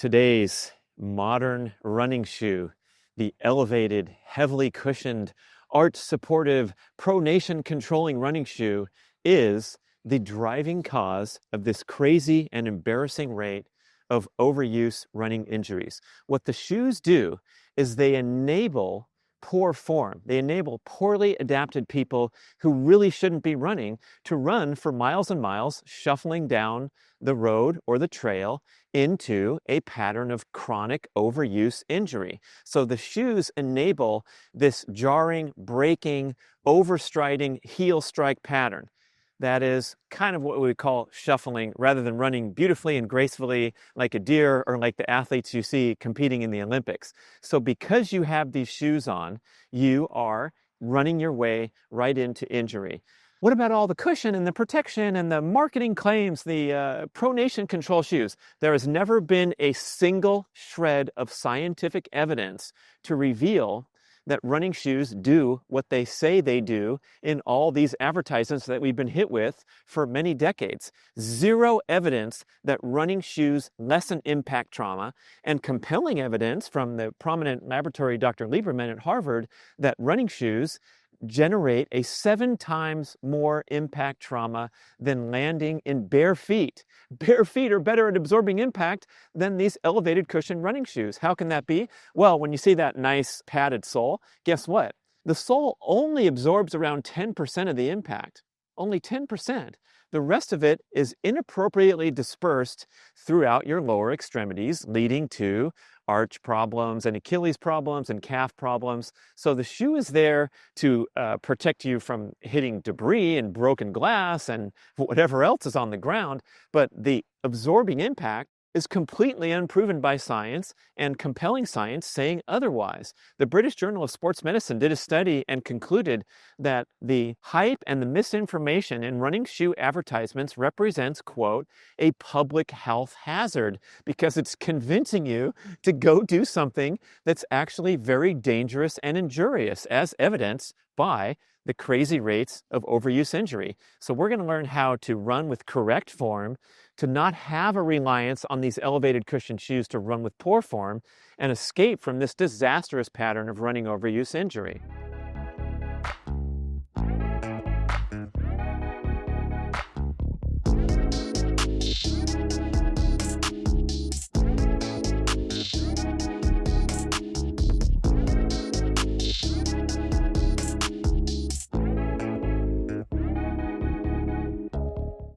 Today's modern running shoe, the elevated, heavily cushioned, arch-supportive, pronation controlling running shoe, is the driving cause of this crazy and embarrassing rate of overuse running injuries. What the shoes do is they enable poor form. They enable poorly adapted people who really shouldn't be running to run for miles and miles, shuffling down the road or the trail into a pattern of chronic overuse injury. So the shoes enable this jarring, breaking, overstriding heel strike pattern. That is kind of what we call shuffling, rather than running beautifully and gracefully like a deer or like the athletes you see competing in the Olympics. So because you have these shoes on, you are running your way right into injury. What about all the cushion and the protection and the marketing claims, the pronation control shoes? There has never been a single shred of scientific evidence to reveal that running shoes do what they say they do in all these advertisements that we've been hit with for many decades. Zero evidence that running shoes lessen impact trauma, and compelling evidence from the prominent laboratory Dr. Lieberman at Harvard that running shoes generate a 7 times more impact trauma than landing in bare feet. Bare feet are better at absorbing impact than these elevated cushion running shoes. How can that be? Well, when you see that nice padded sole, guess what? The sole only absorbs around 10% of the impact. Only 10%. The rest of it is inappropriately dispersed throughout your lower extremities, leading to arch problems and Achilles problems and calf problems. So the shoe is there to protect you from hitting debris and broken glass and whatever else is on the ground, but the absorbing impact is completely unproven by science, and compelling science saying otherwise. The British Journal of Sports Medicine did a study and concluded that the hype and the misinformation in running shoe advertisements represents, quote, a public health hazard, because it's convincing you to go do something that's actually very dangerous and injurious, as evidenced by the crazy rates of overuse injury. So we're going to learn how to run with correct form, to not have a reliance on these elevated cushion shoes to run with poor form, and escape from this disastrous pattern of running overuse injury.